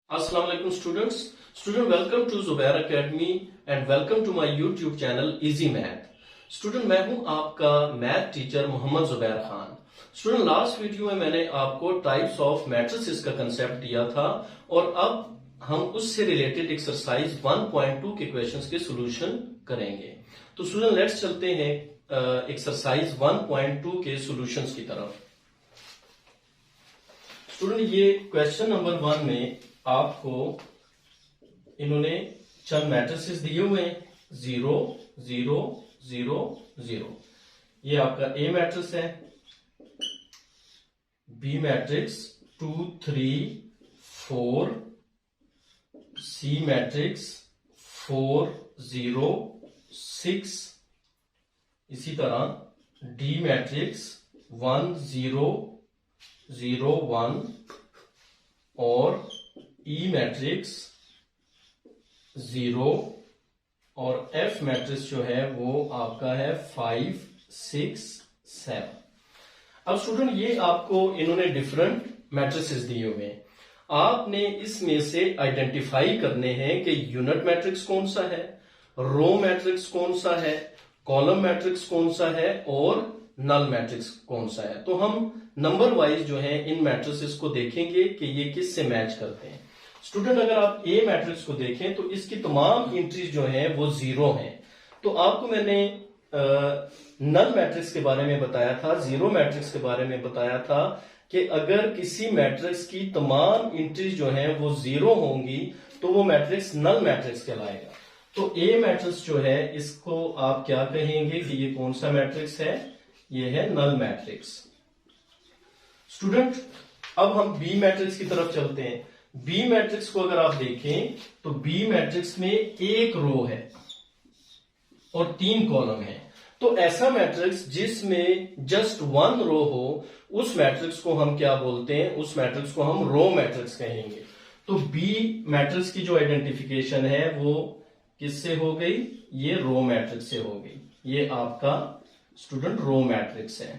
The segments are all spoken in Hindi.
Assalamu alaikum students. Welcome to Zubair Academy and welcome to my YouTube channel Easy Math. Student मैं हूं आपका math teacher Mohammed Zubair Khan. Student last video में मैंने आपको टाइप्स ऑफ मैट्रिसेस का कंसेप्ट दिया था और अब हम उससे रिलेटेड एक्सरसाइज 1.2 के क्वेश्चंस के सॉल्यूशन करेंगे। तो स्टूडेंट लेट्स चलते हैं एक्सरसाइज 1.2 के सॉल्यूशंस की तरफ। स्टूडेंट ये क्वेश्चन नंबर 1 में आपको इन्होंने चंद मैट्रिसेस दिए हुए हैं 0 0 0 0। ये आपका ए मैट्रिक्स है, बी मैट्रिक्स 2 3 4, सी मैट्रिक्स 4 0 6, इसी तरह डी मैट्रिक्स 1 0 0 1 और ई मैट्रिक्स 0 और एफ मैट्रिक्स जो है वो आपका है 5 6 7। अब स्टूडेंट ये आपको इन्होंने डिफरेंट मैट्रिसेस दिए हुए हैं, आपने इसमें से आइडेंटिफाई करने हैं कि यूनिट मैट्रिक्स कौन सा है, रो मैट्रिक्स कौन सा है, कॉलम मैट्रिक्स कौन सा है और नल मैट्रिक्स कौन सा है। तो हम नंबर वाइज जो है इन मैट्रिसेस को देखेंगे कि ये किससे मैच करते हैं। स्टूडेंट अगर आप ए मैट्रिक्स को देखें तो इसकी तमाम एंट्रीज जो है वो 0 हैं। तो आपको मैंने नल मैट्रिक्स के बारे में बताया था, जीरो मैट्रिक्स के बारे में बताया था कि अगर किसी मैट्रिक्स की तमाम एंट्रीज जो है वो 0 होंगी तो वो मैट्रिक्स नल मैट्रिक्स कहलाएगा। तो ए मैट्रिक्स जो है इसको आप क्या कहेंगे कि ये कौन सा मैट्रिक्स है, ये है नल मैट्रिक्स। स्टूडेंट अब हम बी मैट्रिक्स की तरफ चलते हैं। बी मैट्रिक्स को अगर आप देखें तो बी मैट्रिक्स में एक रो है और 3 कॉलम है। तो ऐसा मैट्रिक्स जिसमें जस्ट 1 रो हो उस मैट्रिक्स को हम क्या बोलते हैं, उस मैट्रिक्स को हम रो मैट्रिक्स कहेंगे। तो बी मैट्रिक्स की जो आइडेंटिफिकेशन है वो किससे हो गई, ये रो मैट्रिक्स से हो गई। ये आपका स्टूडेंट रो मैट्रिक्स है।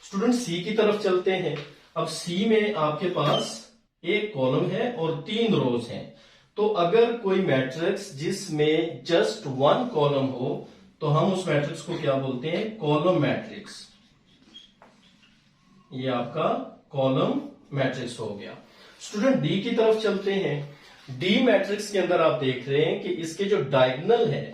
स्टूडेंट सी की तरफ चलते हैं। अब सी में आपके पास एक कॉलम है और 3 रोज हैं। तो अगर कोई मैट्रिक्स जिसमें जस्ट 1 कॉलम हो तो हम उस मैट्रिक्स को क्या बोलते हैं, कॉलम मैट्रिक्स। ये आपका कॉलम मैट्रिक्स हो गया। स्टूडेंट डी की तरफ चलते हैं। डी मैट्रिक्स के अंदर आप देख रहे हैं कि इसके जो डायगोनल है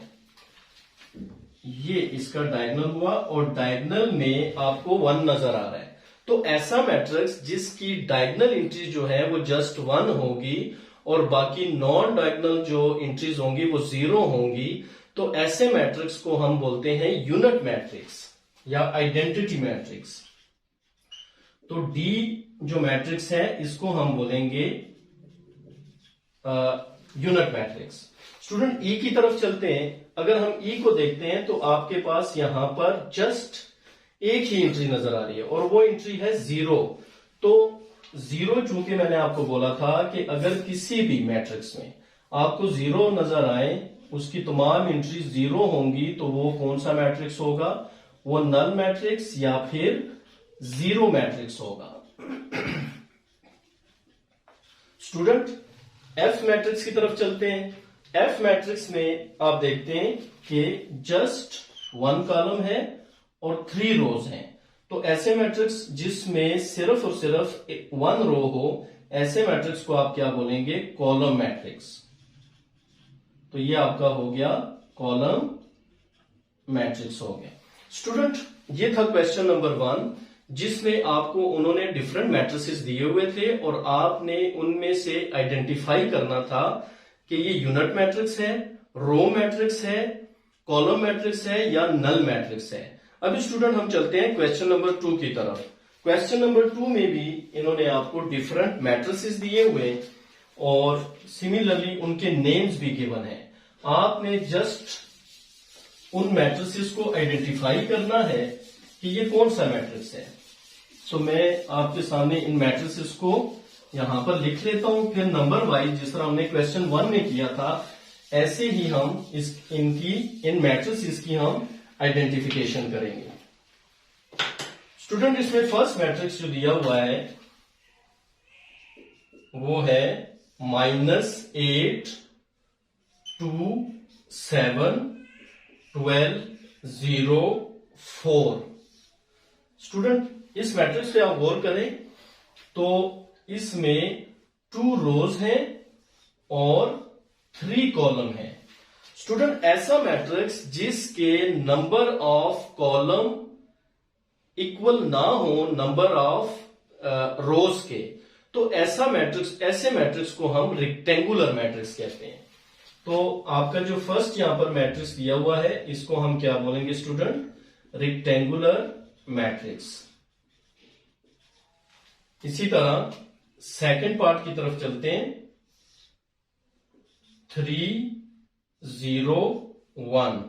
ये इसका डायगोनल हुआ और डायगोनल में आपको 1 नजर आ रहा है। तो ऐसा मैट्रिक्स जिसकी डायगोनल एंट्रीज जो है वो जस्ट 1 होगी और बाकी नॉन डायगोनल जो एंट्रीज होंगी वो 0 होंगी, तो ऐसे मैट्रिक्स को हम बोलते हैं यूनिट मैट्रिक्स या आइडेंटिटी मैट्रिक्स। तो डी जो मैट्रिक्स है इसको हम बोलेंगे यूनिट मैट्रिक्स। स्टूडेंट ई की तरफ चलते हैं। अगर हम ई को देखते हैं तो आपके पास यहां पर जस्ट एक ही एंट्री नजर आ रही है और वो एंट्री है 0। तो 0 चूंकि मैंने आपको बोला था कि अगर किसी भी मैट्रिक्स में आपको 0 नजर आए, उसकी तमाम एंट्री 0 होंगी, तो वो कौन सा मैट्रिक्स होगा, वो नल मैट्रिक्स या फिर जीरो मैट्रिक्स होगा। स्टूडेंट एफ मैट्रिक्स की तरफ चलते हैं। एफ मैट्रिक्स में आप देखते हैं कि जस्ट 1 कॉलम है और 3 रोज हैं। तो ऐसे मैट्रिक्स जिसमें सिर्फ और सिर्फ 1 रो हो, ऐसे मैट्रिक्स को आप क्या बोलेंगे, कॉलम मैट्रिक्स। तो ये आपका हो गया कॉलम मैट्रिक्स हो गया। स्टूडेंट ये था क्वेश्चन नंबर 1 जिसमें आपको उन्होंने डिफरेंट मैट्रिसेस दिए हुए थे और आपने उनमें से आइडेंटिफाई करना था कि ये यूनिट मैट्रिक्स है, रो मैट्रिक्स है, कॉलम मैट्रिक्स है या नल मैट्रिक्स है। अभी स्टूडेंट हम चलते हैं क्वेश्चन नंबर 2 की तरफ। क्वेश्चन नंबर 2 में भी इन्होंने आपको डिफरेंट मैट्रिसेस दिए हुए और सिमिलरली उनके नेम्स भी गिवन है। आपने जस्ट उन मैट्रिसेस को आइडेंटिफाई करना है कि ये कौन सा मैट्रिक्स है। तो मैं आपके सामने इन मैट्रिसेस को यहां पर लिख लेता हूं, फिर नंबर वाइज जिस तरह हमने क्वेश्चन 1 में किया था ऐसे ही हम इन मैट्रिसेस की हम आइडेंटिफिकेशन करेंगे। स्टूडेंट इसमें फर्स्ट मैट्रिक्स जो दिया हुआ है वो है -8 2 7 12 0 4। स्टूडेंट इस मैट्रिक्स पे आप गौर करें तो इसमें 2 रोज हैं और 3 कॉलम हैं। स्टूडेंट ऐसा मैट्रिक्स जिसके नंबर ऑफ कॉलम इक्वल ना हो नंबर ऑफ रोज के, तो ऐसा मैट्रिक्स, ऐसे मैट्रिक्स को हम रेक्टेंगुलर मैट्रिक्स कहते हैं। तो आपका जो फर्स्ट यहां पर मैट्रिक्स दिया हुआ है इसको हम क्या बोलेंगे स्टूडेंट? Rectangular matrix. इसी तरह सेकंड पार्ट की तरफ चलते हैं। 3 0 1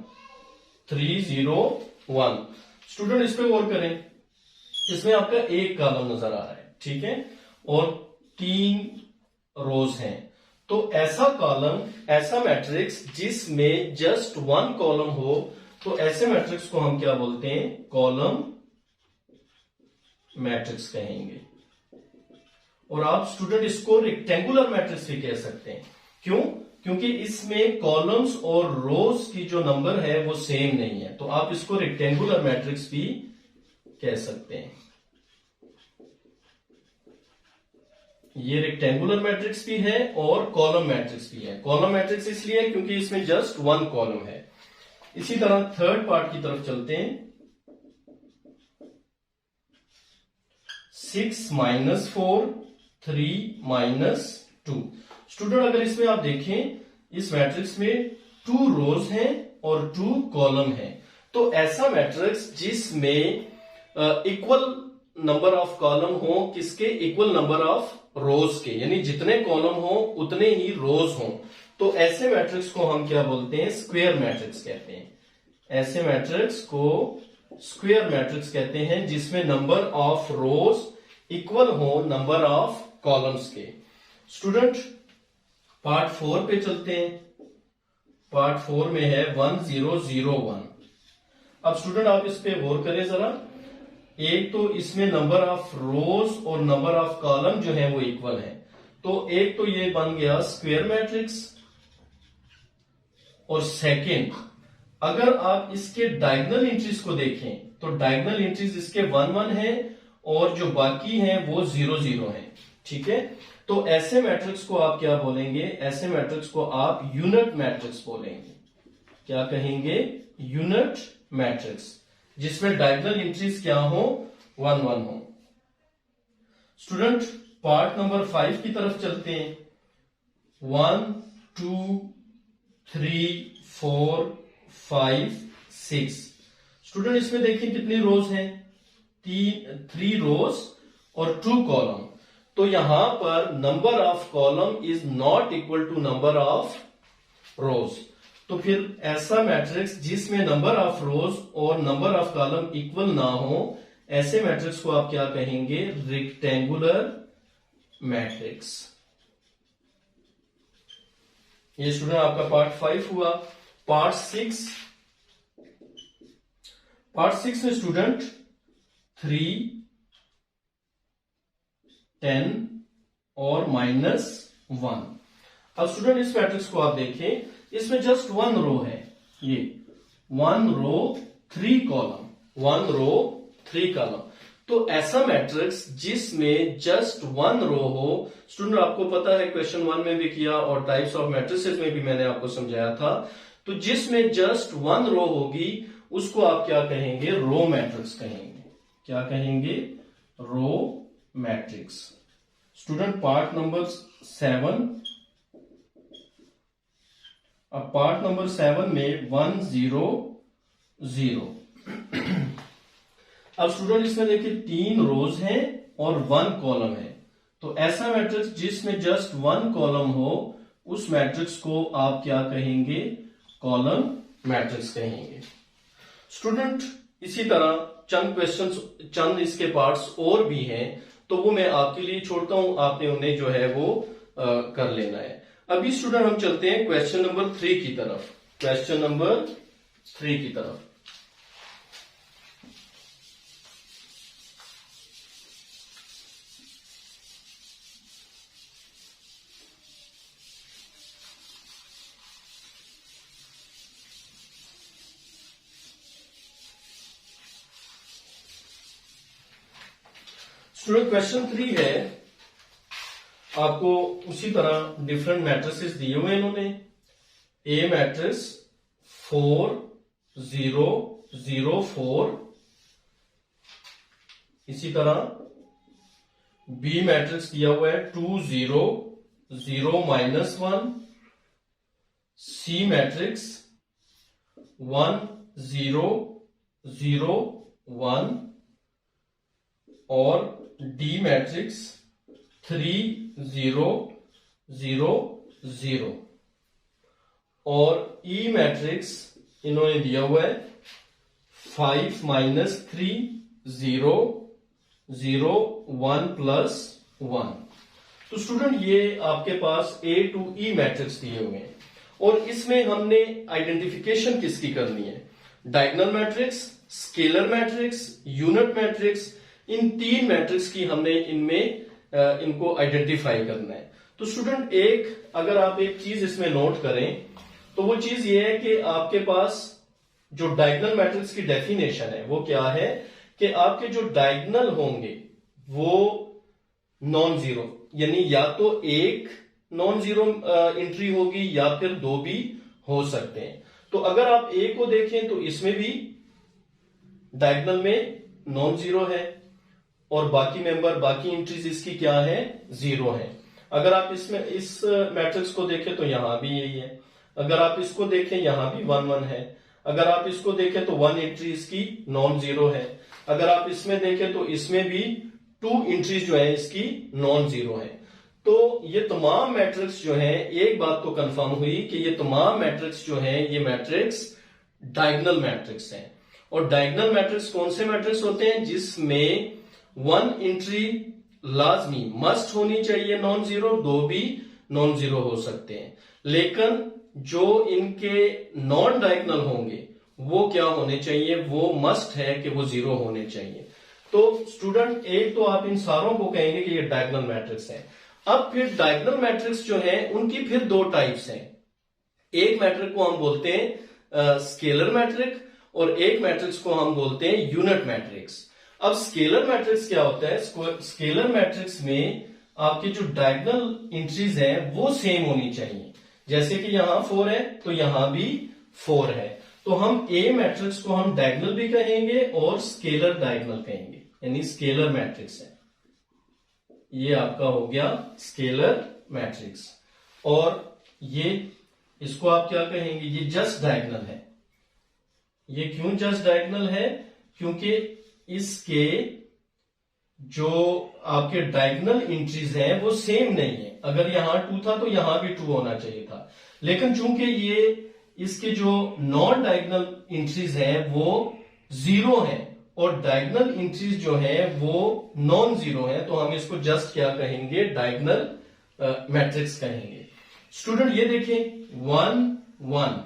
3 0 1। स्टूडेंट इस पे गौर करें, इसमें आपका एक कॉलम नजर आ रहा है, ठीक है, और 3 रोज हैं। तो ऐसा कॉलम, ऐसा मैट्रिक्स जिसमें जस्ट 1 कॉलम हो, तो ऐसे मैट्रिक्स को हम क्या बोलते हैं? कॉलम मैट्रिक्स कहेंगे। और आप स्टूडेंट इसको रेक्टेंगुलर मैट्रिक्स भी कह सकते हैं। क्यों? क्योंकि इसमें कॉलम्स और रोज की जो नंबर है वो सेम नहीं है, तो आप इसको रेक्टेंगुलर मैट्रिक्स भी कह सकते हैं। ये रेक्टेंगुलर मैट्रिक्स भी है और कॉलम मैट्रिक्स भी है। कॉलम मैट्रिक्स इसलिए क्योंकि इसमें जस्ट 1 कॉलम है। इसी तरह थर्ड पार्ट की तरफ चलते हैं। 6 -4 3 -2। स्टूडेंट अगर इसमें आप देखें, इस मैट्रिक्स में 2 रोज हैं और 2 कॉलम हैं। तो ऐसा मैट्रिक्स जिसमें इक्वल नंबर ऑफ कॉलम हो, किसके? इक्वल नंबर ऑफ रोज के, यानी जितने कॉलम हो उतने ही रोज हो, तो ऐसे मैट्रिक्स को हम क्या बोलते हैं? स्क्वायर मैट्रिक्स कहते हैं। ऐसे मैट्रिक्स को स्क्वायर मैट्रिक्स कहते हैं जिसमें नंबर ऑफ रोज इक्वल हो नंबर ऑफ कॉलम्स के। स्टूडेंट पार्ट 4 पे चलते हैं। पार्ट 4 में है 1 0 0 1। अब स्टूडेंट आप इस पे गौर करें जरा। एक तो इसमें नंबर ऑफ रोज और नंबर ऑफ कॉलम जो है वो इक्वल है, तो एक तो ये बन गया स्क्वायर मैट्रिक्स। और सेकंड, अगर आप इसके डायगोनल एंट्रीज को देखें तो डायगोनल एंट्रीज इसके 1 1 है और जो बाकी हैं वो 0 0 है, ठीक है। तो ऐसे मैट्रिक्स को आप क्या बोलेंगे? ऐसे मैट्रिक्स को आप यूनिट मैट्रिक्स बोलेंगे। क्या कहेंगे? यूनिट मैट्रिक्स, जिसमें डायगोनल एंट्रीज क्या हो? 1 1 हो। स्टूडेंट पार्ट नंबर 5 की तरफ चलते हैं। 1 2 3 4 5 6। स्टूडेंट इसमें देखिए कितनी रोज हैं? 3 रोज और 2 कॉलम। तो यहां पर number of column is not equal to number of rows. तो फिर ऐसा मैट्रिक्स जिसमें नंबर ऑफ रोज और नंबर ऑफ कॉलम इक्वल ना हो, ऐसे मैट्रिक्स को आप क्या कहेंगे? Rectangular matrix. ये स्टूडेंट आपका पार्ट 5 हुआ। पार्ट 6 में स्टूडेंट 3 10 और -1। अब स्टूडेंट इस मैट्रिक्स को आप देखें, इसमें जस्ट 1 रो है। ये 1 रो 3 कॉलम, 1 रो 3 कॉलम। तो ऐसा मैट्रिक्स जिसमें जस्ट 1 रो हो, स्टूडेंट आपको पता है क्वेश्चन 1 में भी किया और टाइप्स ऑफ मैट्रिसेस में भी मैंने आपको समझाया था। तो जिसमें जस्ट 1 रो होगी उसको आप क्या कहेंगे? रो मैट्रिक्स कहेंगे। क्या कहेंगे? Row matrix. Student part number 7। अब पार्ट नंबर 7 में 1 0 0। अब स्टूडेंट इसमें देखिए 3 रोज हैं और 1 कॉलम है। तो ऐसा मैट्रिक्स जिसमें जस्ट 1 कॉलम हो, उस मैट्रिक्स को आप क्या कहेंगे? कॉलम मैट्रिक्स कहेंगे। स्टूडेंट इसी तरह चंद क्वेश्चंस, चंद इसके पार्ट्स और भी हैं, तो वो मैं आपके लिए छोड़ता हूं, आपने उन्हें जो है वो कर लेना है। अभी स्टूडेंट हम चलते हैं क्वेश्चन नंबर 3 की तरफ। क्वेश्चन नंबर 3 की तरफ। स्टूडेंट क्वेश्चन 3 है, आपको उसी तरह डिफरेंट मैट्रिसेस दिए हुए इन्होंने। ए मैट्रिक्स 4 0 0 4, इसी तरह बी मैट्रिक्स दिया हुआ है 2 0 0 -1, सी मैट्रिक्स 1 0 0 1 और डी मैट्रिक्स 3 0 0 0 और ई मैट्रिक्स इन्होंने दिया हुआ है 5 -3 0 0 1 +1। तो स्टूडेंट ये आपके पास A to E मैट्रिक्स दिए हुए हैं और इसमें हमने आइडेंटिफिकेशन किसकी करनी है? Diagonal matrix, scalar matrix, unit matrix, इन 3 मैट्रिक्स की हमने इनमें इनको आइडेंटिफाई करना है। तो स्टूडेंट अगर आप एक चीज इसमें नोट करें तो वो चीज ये है कि आपके पास जो डायगोनल मैट्रिक्स की डेफिनेशन है वो क्या है कि आपके जो डायगोनल होंगे वो नॉन जीरो, यानी या तो एक नॉन जीरो एंट्री होगी या फिर 2 भी हो सकते हैं। तो अगर आप ए को देखें तो इसमें भी डायगोनल में नॉन जीरो है और बाकी बाकी एंट्रीज इसकी क्या है? 0 है। अगर आप इसमें इस मैट्रिक्स को देखें तो यहां भी यही है। अगर आप इसको देखें यहां भी 1 1 है। अगर आप इसको देखें तो 1 एंट्री इसकी नॉन जीरो है। अगर आप इसमें देखें तो इसमें भी 2 एंट्रीज जो है इसकी नॉन जीरो है। तो ये तमाम मैट्रिक्स जो है, एक बात तो कंफर्म हुई कि ये तमाम मैट्रिक्स जो है ये मैट्रिक्स डायगोनल मैट्रिक्स हैं। और डायगोनल मैट्रिक्स कौन से मैट्रिक्स होते हैं? जिसमें 1 एंट्री लाजमी मस्ट होनी चाहिए नॉन जीरो, 2 भी नॉन जीरो हो सकते हैं। लेकिन जो इनके नॉन डायगोनल होंगे वो क्या होने चाहिए? वो मस्ट है कि वो 0 होने चाहिए। तो स्टूडेंट एक तो आप इन सारों को कहेंगे कि ये डायगोनल मैट्रिक्स है। अब फिर डायगोनल मैट्रिक्स जो है उनकी फिर 2 टाइप्स हैं। एक मैट्रिक को हम बोलते हैं स्केलर मैट्रिक और एक मैट्रिक्स को हम बोलते हैं यूनिट मैट्रिक्स। अब स्केलर मैट्रिक्स क्या होता है? स्केलर मैट्रिक्स में आपकी जो डायगोनल एंट्रीज है वो सेम होनी चाहिए। जैसे कि यहां 4 है तो यहां भी 4 है। तो हम ए मैट्रिक्स को हम डायगोनल भी कहेंगे और स्केलर डायगोनल कहेंगे, यानी स्केलर मैट्रिक्स है। ये आपका हो गया स्केलर मैट्रिक्स। और ये इसको आप क्या कहेंगे? ये जस्ट डायगोनल है। ये क्यों जस्ट डायगोनल है? क्योंकि इसके जो आपके डायगोनल एंट्रीज हैं वो सेम नहीं है। अगर यहां 2 था तो यहां भी 2 होना चाहिए था। लेकिन चूंकि ये इसके जो नॉन डायगोनल एंट्रीज हैं वो 0 हैं और डायगोनल एंट्रीज जो है वो नॉन जीरो है, तो हम इसको जस्ट क्या कहेंगे? डायगोनल मैट्रिक्स कहेंगे। स्टूडेंट ये देखें 1 1,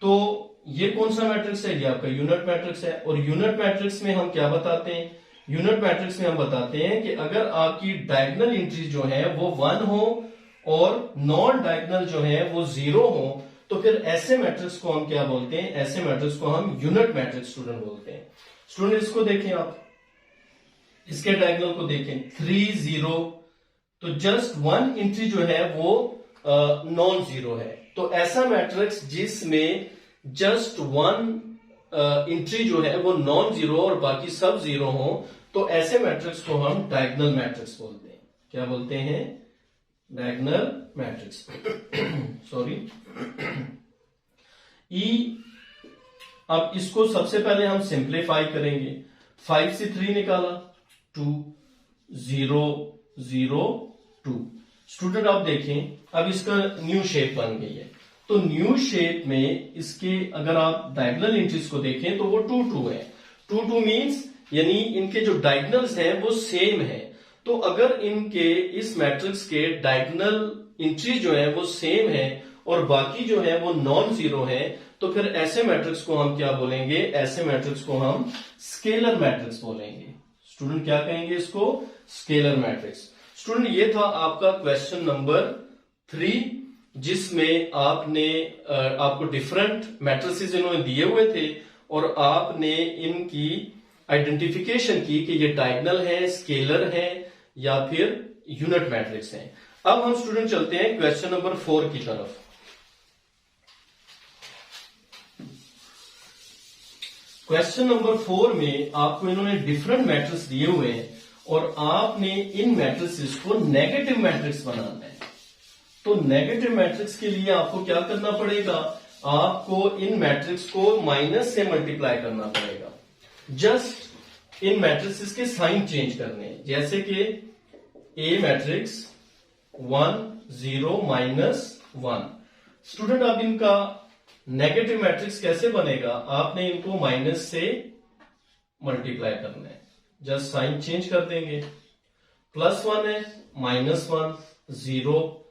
तो ये कौन सा मैट्रिक्स है? ये आपका यूनिट मैट्रिक्स है। और यूनिट मैट्रिक्स में हम क्या बताते हैं? यूनिट मैट्रिक्स में हम बताते हैं कि अगर आपकी डायगोनल एंट्रीज जो है वो 1 हो और नॉन डायगोनल जो है वो 0 हो, तो फिर ऐसे मैट्रिक्स को हम क्या बोलते हैं? ऐसे मैट्रिक्स को हम यूनिट मैट्रिक्स स्टूडेंट बोलते हैं। स्टूडेंट इसको देखें, आप इसके डायगोनल को देखें 3 0, तो जस्ट 1 एंट्री जो है वो नॉन जीरो है। तो ऐसा मैट्रिक्स जिसमें जस्ट 1 एंट्री जो है वो नॉन जीरो और बाकी सब 0 हो, तो ऐसे मैट्रिक्स को हम डायगोनल मैट्रिक्स बोलते हैं। क्या बोलते हैं? Diagonal matrix. सॉरी। ई, अब इसको सबसे पहले हम सिंप्लीफाई करेंगे। 5 से 3 निकाला 2 0 0 2। स्टूडेंट आप देखें अब इसका न्यू शेप बन गई है। तो न्यू शेप में इसके अगर आप डायगोनल एंट्रीज को देखें तो वो 2 2 है। 2 2 मीन्स यानी इनके जो डायगोनल्स हैं वो सेम है। तो अगर इनके इस मैट्रिक्स के डायगोनल एंट्री जो है वो सेम है और बाकी जो है वो नॉन जीरो है, तो फिर ऐसे मैट्रिक्स को हम क्या बोलेंगे? ऐसे मैट्रिक्स को हम स्केलर मैट्रिक्स बोलेंगे। स्टूडेंट क्या कहेंगे इसको? Scalar matrix. स्टूडेंट ये था आपका क्वेश्चन नंबर 3, जिसमें आपको डिफरेंट मैट्रिसेस इन्होंने दिए हुए थे और आपने इनकी आइडेंटिफिकेशन की कि ये डायगोनल है, स्केलर है या फिर यूनिट मैट्रिक्स है। अब हम स्टूडेंट चलते हैं क्वेश्चन नंबर 4 की तरफ। क्वेश्चन नंबर 4 में आपको इन्होंने डिफरेंट मैट्रिक्स दिए हुए हैं और आपने इन मैट्रिक्स को नेगेटिव मैट्रिक्स बनाना है। तो नेगेटिव मैट्रिक्स के लिए आपको क्या करना पड़ेगा, आपको इन मैट्रिक्स को माइनस से मल्टीप्लाई करना पड़ेगा। जस्ट इन मैट्रिक्स के साइन चेंज करने हैं, जैसे कि ए मैट्रिक्स 1 0 -1। स्टूडेंट अब इनका नेगेटिव मैट्रिक्स कैसे बनेगा, आपने इनको माइनस से मल्टीप्लाई करना है। जस्ट साइन चेंज कर देंगे, +1 है, -1 0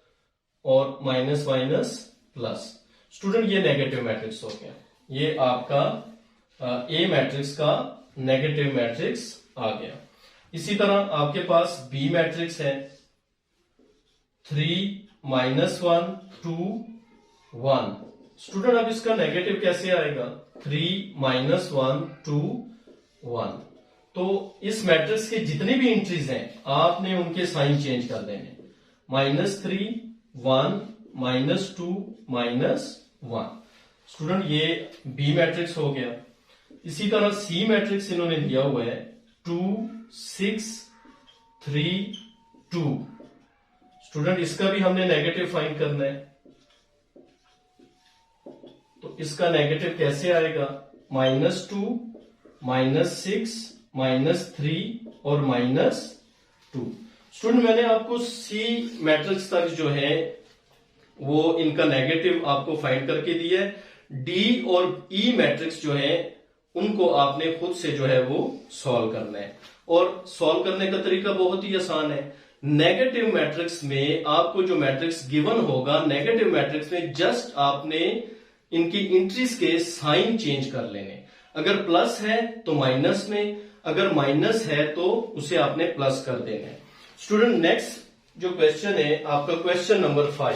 और माइनस माइनस प्लस। स्टूडेंट ये नेगेटिव मैट्रिक्स हो गया, ये आपका ए मैट्रिक्स का नेगेटिव मैट्रिक्स आ गया। इसी तरह आपके पास बी मैट्रिक्स है 3 -1 2 1। स्टूडेंट अब इसका नेगेटिव कैसे आएगा, 3 -1 2 1। तो इस मैट्रिक्स के जितनी भी एंट्रीज हैं आपने उनके साइन चेंज कर देने, -3 1 -2 -1। स्टूडेंट ये बी मैट्रिक्स हो गया। इसी तरह सी मैट्रिक्स इन्होंने दिया हुआ है 2 6 3 2। स्टूडेंट इसका भी हमने नेगेटिव फाइंड करना है, तो इसका नेगेटिव कैसे आएगा, -2 -6 -3 और -2। स्टूडेंट मैंने आपको सी मैट्रिक्स तक जो है वो इनका नेगेटिव आपको फाइंड करके दिया है। डी और ई मैट्रिक्स जो है उनको आपने खुद से जो है वो सॉल्व करना है, और सॉल्व करने का तरीका बहुत ही आसान है। नेगेटिव मैट्रिक्स में आपको जो मैट्रिक्स गिवन होगा, नेगेटिव मैट्रिक्स में जस्ट आपने इनकी एंट्रीज के साइन चेंज कर लेने। अगर प्लस है तो माइनस में, अगर माइनस है तो उसे आपने प्लस कर देना है। स्टूडेंट नेक्स्ट जो क्वेश्चन है आपका क्वेश्चन नंबर 5।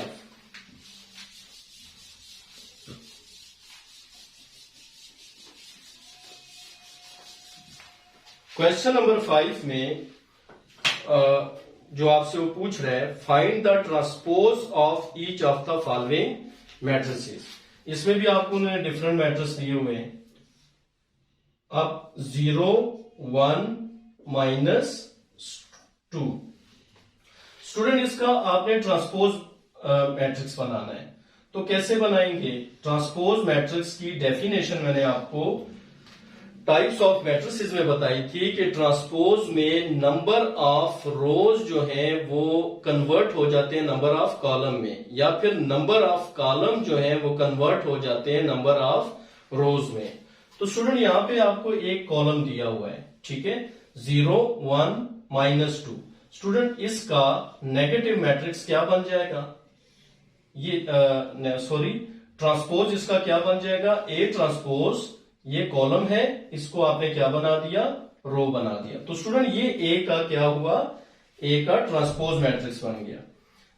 क्वेश्चन नंबर 5 में जो आपसे वो पूछ रहा है, find the transpose of each of the following matrices. इसमें भी आपको उन्होंने डिफरेंट मैट्रिक्स दिए हुए हैं। अब 0 1 -2। स्टूडेंट इसका आपने ट्रांसपोज मैट्रिक्स बनाना है, तो कैसे बनाएंगे। ट्रांसपोज मैट्रिक्स की डेफिनेशन मैंने आपको टाइप्स ऑफ मैट्रिसेस में बताई थी कि ट्रांसपोज में नंबर ऑफ रोज जो है वो कन्वर्ट हो जाते हैं नंबर ऑफ कॉलम में, या फिर नंबर ऑफ कॉलम जो है वो कन्वर्ट हो जाते हैं नंबर ऑफ रोज में। तो स्टूडेंट यहां पे आपको एक कॉलम दिया हुआ है, ठीक है, 0 1 -2। स्टूडेंट इसका नेगेटिव मैट्रिक्स क्या बन जाएगा, ये ट्रांसपोज इसका क्या बन जाएगा, ए ट्रांसपोज, ये कॉलम है, इसको आपने क्या बना दिया, रो बना दिया। तो स्टूडेंट ये ए का क्या हुआ, ए का ट्रांसपोज मैट्रिक्स बन गया।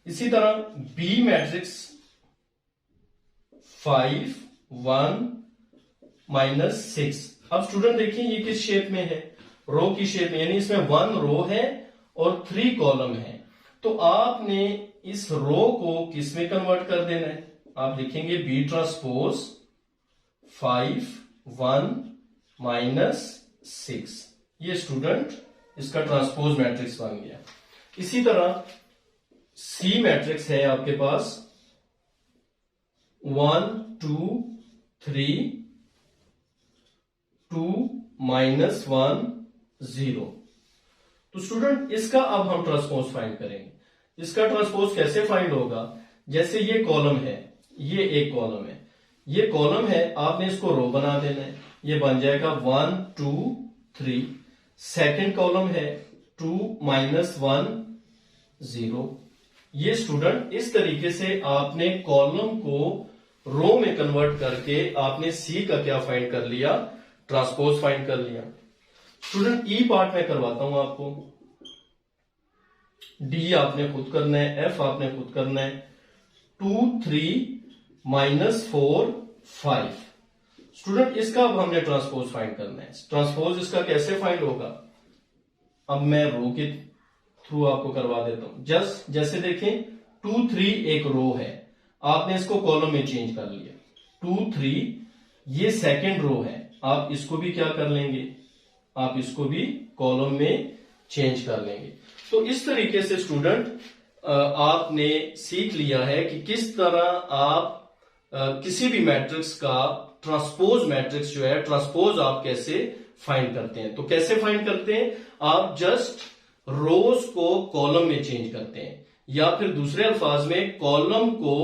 इसी तरह बी मैट्रिक्स 5 1 -6। अब स्टूडेंट देखिए ये किस शेप में है, रो की शेप में, यानी इसमें 1 रो है और 3 कॉलम है। तो आपने इस रो को किस में कन्वर्ट कर देना है, आप लिखेंगे बी ट्रांसपोज 5 1 -6। ये स्टूडेंट इसका ट्रांसपोज मैट्रिक्स बन गया। इसी तरह सी मैट्रिक्स है आपके पास 1 2 3 2 -1 0। तो स्टूडेंट इसका अब हम ट्रांसपोज फाइंड करेंगे। इसका ट्रांसपोज कैसे फाइंड होगा, जैसे ये कॉलम है, ये एक कॉलम है, ये कॉलम है, आपने इसको रो बना देना है, ये बन जाएगा 1 2 3। सेकंड कॉलम है 2 -1 0। ये स्टूडेंट इस तरीके से आपने कॉलम को रो में कन्वर्ट करके आपने सी का क्या फाइंड कर लिया, ट्रांसपोज फाइंड कर लिया। स्टूडेंट ई पार्ट में करवाता हूं आपको, डी आपने खुद करना है, एफ आपने खुद करना है। 2 3 -4 5। स्टूडेंट इसका अब हमने ट्रांसपोज फाइंड करना है। ट्रांसपोज इसका कैसे फाइंड होगा, अब मैं रो के थ्रू आपको करवा देता हूं। जस्ट जैसे देखें 2 3 एक रो है, आपने इसको कॉलम में चेंज कर लिया। 2 3 ये सेकंड रो है, आप इसको भी क्या कर लेंगे, आप इसको भी कॉलम में चेंज कर लेंगे। तो इस तरीके से स्टूडेंट आपने सीख लिया है कि किस तरह आप किसी भी मैट्रिक्स का ट्रांसपोज मैट्रिक्स जो है, ट्रांसपोज आप कैसे फाइंड करते हैं। तो कैसे फाइंड करते हैं, आप जस्ट रोज को कॉलम में चेंज करते हैं, या फिर दूसरे अल्फाज में कॉलम को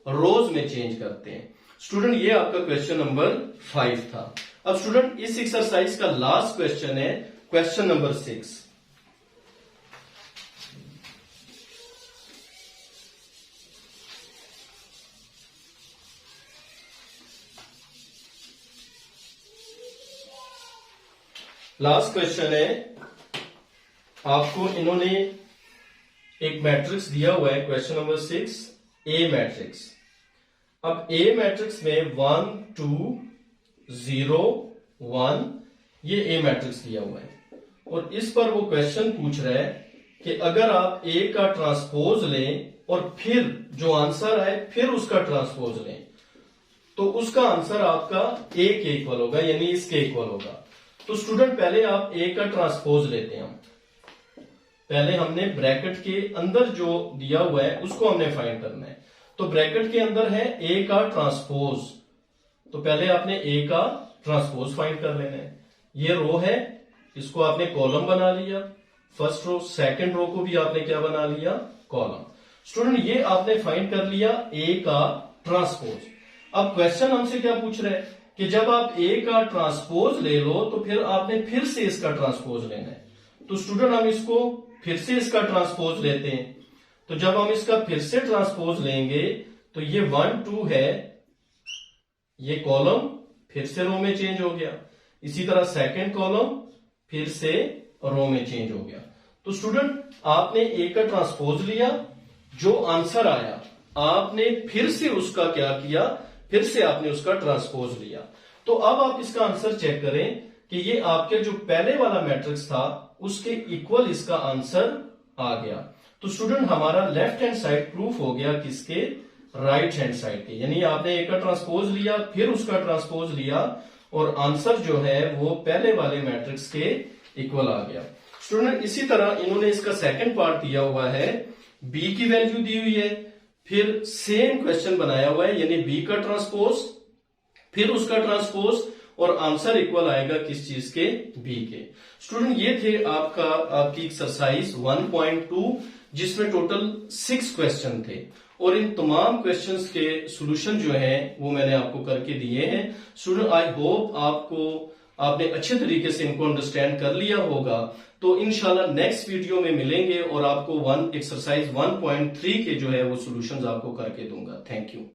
रोज में चेंज करते हैं। स्टूडेंट ये आपका क्वेश्चन नंबर 5 था। अब स्टूडेंट इस एक्सरसाइज का लास्ट क्वेश्चन है क्वेश्चन नंबर 6। लास्ट क्वेश्चन है, आपको इन्होंने एक मैट्रिक्स दिया हुआ है, क्वेश्चन नंबर 6 ए मैट्रिक्स। अब ए मैट्रिक्स में 1 2 0 1 ये ए मैट्रिक्स दिया हुआ है, और इस पर वो क्वेश्चन पूछ रहा है कि अगर आप ए का ट्रांसपोज लें और फिर जो आंसर आए फिर उसका ट्रांसपोज लें, तो उसका आंसर आपका ए के इक्वल होगा, यानी इसके इक्वल होगा। तो स्टूडेंट पहले आप ए का ट्रांसपोज लेते हैं। हम पहले हमने ब्रैकेट के अंदर जो दिया हुआ है उसको हमने फाइंड करना है। तो ब्रैकेट के अंदर है ए का ट्रांसपोज, तो पहले आपने ए का ट्रांसपोज फाइंड कर लेना है। ये रो है, इसको आपने कॉलम बना लिया, फर्स्ट रो। सेकंड रो को भी आपने क्या बना लिया, कॉलम। स्टूडेंट ये आपने फाइंड कर लिया ए का ट्रांसपोज। अब क्वेश्चन हमसे क्या पूछ रहे हैं कि जब आप ए का ट्रांसपोज ले लो तो फिर आपने फिर से इसका ट्रांसपोज लेना है। तो स्टूडेंट हम इसको फिर से इसका ट्रांसपोज लेते हैं। तो जब हम इसका फिर से ट्रांसपोज लेंगे तो ये 1 2 है, ये कॉलम फिर से रो में चेंज हो गया। इसी तरह सेकंड कॉलम फिर से रो में चेंज हो गया। तो स्टूडेंट आपने ए का ट्रांसपोज लिया, जो आंसर आया आपने फिर से उसका क्या किया, फिर से आपने उसका ट्रांसपोज लिया। तो अब आप इसका आंसर चेक करें कि ये आपके जो पहले वाला मैट्रिक्स था उसके इक्वल इसका आंसर आ गया। तो स्टूडेंट हमारा लेफ्ट हैंड साइड प्रूफ हो गया किसके, राइट हैंड साइड के। यानी आपने ए का ट्रांसपोज लिया, फिर उसका ट्रांसपोज लिया, और आंसर जो है वो पहले वाले मैट्रिक्स के इक्वल आ गया। स्टूडेंट इसी तरह इन्होंने इसका सेकंड पार्ट दिया हुआ है, बी की वैल्यू दी हुई है, फिर सेम क्वेश्चन बनाया हुआ है, यानी बी का ट्रांसपोज फिर उसका ट्रांसपोज, और आंसर इक्वल आएगा किस चीज के, बी के। स्टूडेंट ये थे आपकी एक्सरसाइज 1.2 जिसमें टोटल 6 क्वेश्चन थे, और इन तमाम क्वेश्चंस के सॉल्यूशन जो हैं वो मैंने आपको करके दिए हैं। स्टूडेंट आई होप आपने अच्छे तरीके से इनको अंडरस्टैंड कर लिया होगा। तो इंशाल्लाह नेक्स्ट वीडियो में मिलेंगे और आपको एक्सरसाइज 1.3 के जो है वो सॉल्यूशंस आपको करके दूंगा। Thank you.